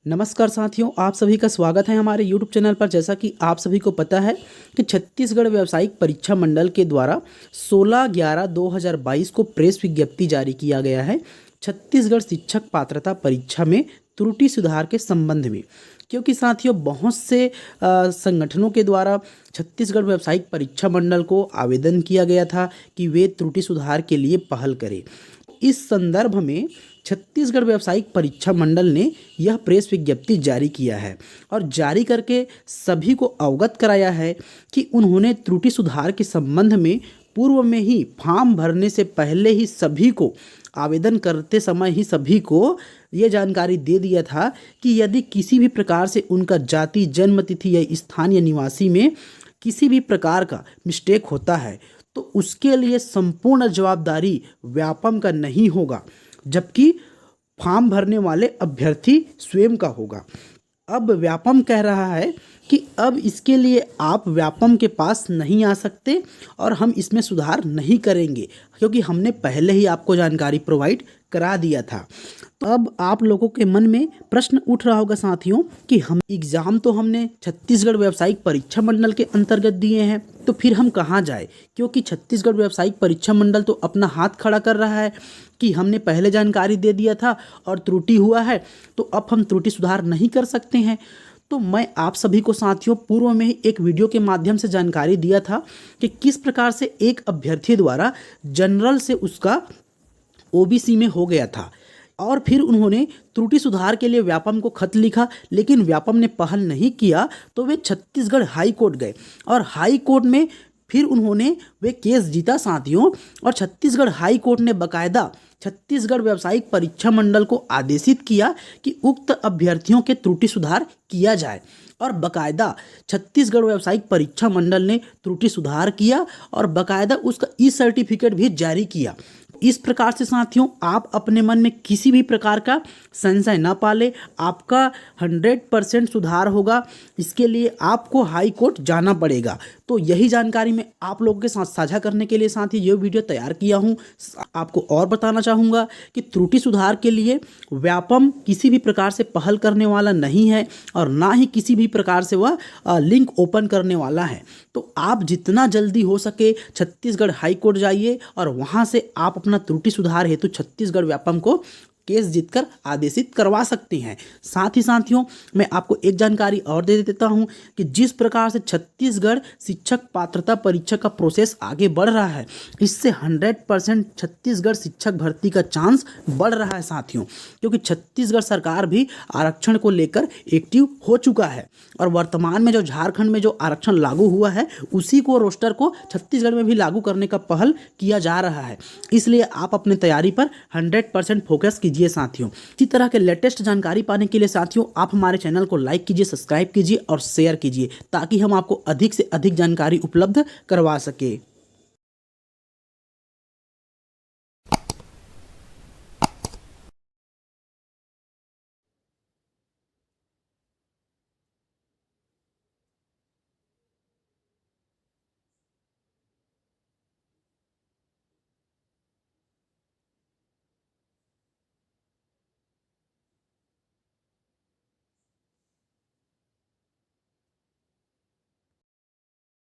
नमस्कार साथियों, आप सभी का स्वागत है हमारे YouTube चैनल पर। जैसा कि आप सभी को पता है कि छत्तीसगढ़ व्यावसायिक परीक्षा मंडल के द्वारा 16/11/2022 को प्रेस विज्ञप्ति जारी किया गया है छत्तीसगढ़ शिक्षक पात्रता परीक्षा में त्रुटि सुधार के संबंध में। क्योंकि साथियों, बहुत से संगठनों के द्वारा छत्तीसगढ़ व्यावसायिक परीक्षा मंडल को आवेदन किया गया था कि वे त्रुटि सुधार के लिए पहल करें। इस संदर्भ में छत्तीसगढ़ व्यावसायिक परीक्षा मंडल ने यह प्रेस विज्ञप्ति जारी किया है और जारी करके सभी को अवगत कराया है कि उन्होंने त्रुटि सुधार के संबंध में पूर्व में ही फॉर्म भरने से पहले ही सभी को आवेदन करते समय ही सभी को ये जानकारी दे दिया था कि यदि किसी भी प्रकार से उनका जाति, जन्म तिथि या स्थानीय निवासी में किसी भी प्रकार का मिस्टेक होता है तो उसके लिए संपूर्ण जवाबदारी व्यापम का नहीं होगा, जबकि फॉर्म भरने वाले अभ्यर्थी स्वयं का होगा। अब व्यापम कह रहा है कि अब इसके लिए आप व्यापम के पास नहीं आ सकते और हम इसमें सुधार नहीं करेंगे, क्योंकि हमने पहले ही आपको जानकारी प्रोवाइड करा दिया था। तो अब आप लोगों के मन में प्रश्न उठ रहा होगा साथियों कि हम एग्ज़ाम तो हमने छत्तीसगढ़ व्यावसायिक परीक्षा मंडल के अंतर्गत दिए हैं, तो फिर हम कहाँ जाए? क्योंकि छत्तीसगढ़ व्यावसायिक परीक्षा मंडल तो अपना हाथ खड़ा कर रहा है कि हमने पहले जानकारी दे दिया था और त्रुटि हुआ है, तो अब हम त्रुटि सुधार नहीं कर सकते हैं। तो मैं आप सभी को साथियों पूर्व में ही एक वीडियो के माध्यम से जानकारी दिया था कि किस प्रकार से एक अभ्यर्थी द्वारा जनरल से उसका ओबीसी में हो गया था और फिर उन्होंने त्रुटि सुधार के लिए व्यापम को खत लिखा, लेकिन व्यापम ने पहल नहीं किया तो वे छत्तीसगढ़ हाई कोर्ट गए और हाई कोर्ट में फिर उन्होंने वे केस जीता साथियों। और छत्तीसगढ़ हाई कोर्ट ने बाकायदा छत्तीसगढ़ व्यावसायिक परीक्षा मंडल को आदेशित किया कि उक्त अभ्यर्थियों के त्रुटि सुधार किया जाए और बाकायदा छत्तीसगढ़ व्यावसायिक परीक्षा मंडल ने त्रुटि सुधार किया और बाकायदा उसका ई सर्टिफिकेट भी जारी किया। इस प्रकार से साथियों, आप अपने मन में किसी भी प्रकार का संशय न पाले, आपका 100% सुधार होगा। इसके लिए आपको हाई कोर्ट जाना पड़ेगा। तो यही जानकारी मैं आप लोगों के साथ साझा करने के लिए साथ ही ये वीडियो तैयार किया हूँ। आपको और बताना चाहूँगा कि त्रुटि सुधार के लिए व्यापम किसी भी प्रकार से पहल करने वाला नहीं है और ना ही किसी भी प्रकार से वह लिंक ओपन करने वाला है। तो आप जितना जल्दी हो सके छत्तीसगढ़ हाई कोर्ट जाइए और वहाँ से आप अपना त्रुटि सुधार हेतु छत्तीसगढ़ व्यापम को केस जीतकर आदेशित करवा सकते हैं। साथ ही साथियों, मैं आपको एक जानकारी और दे देता हूं कि जिस प्रकार से छत्तीसगढ़ शिक्षक पात्रता परीक्षा का प्रोसेस आगे बढ़ रहा है, इससे 100% छत्तीसगढ़ शिक्षक भर्ती का चांस बढ़ रहा है साथियों, क्योंकि छत्तीसगढ़ सरकार भी आरक्षण को लेकर एक्टिव हो चुका है और वर्तमान में जो झारखंड में जो आरक्षण लागू हुआ है उसी को रोस्टर को छत्तीसगढ़ में भी लागू करने का पहल किया जा रहा है। इसलिए आप अपने तैयारी पर 100% फोकस कीजिए साथियों। इसी तरह के लेटेस्ट जानकारी पाने के लिए साथियों आप हमारे चैनल को लाइक कीजिए, सब्सक्राइब कीजिए और शेयर कीजिए, ताकि हम आपको अधिक से अधिक जानकारी उपलब्ध करवा सके।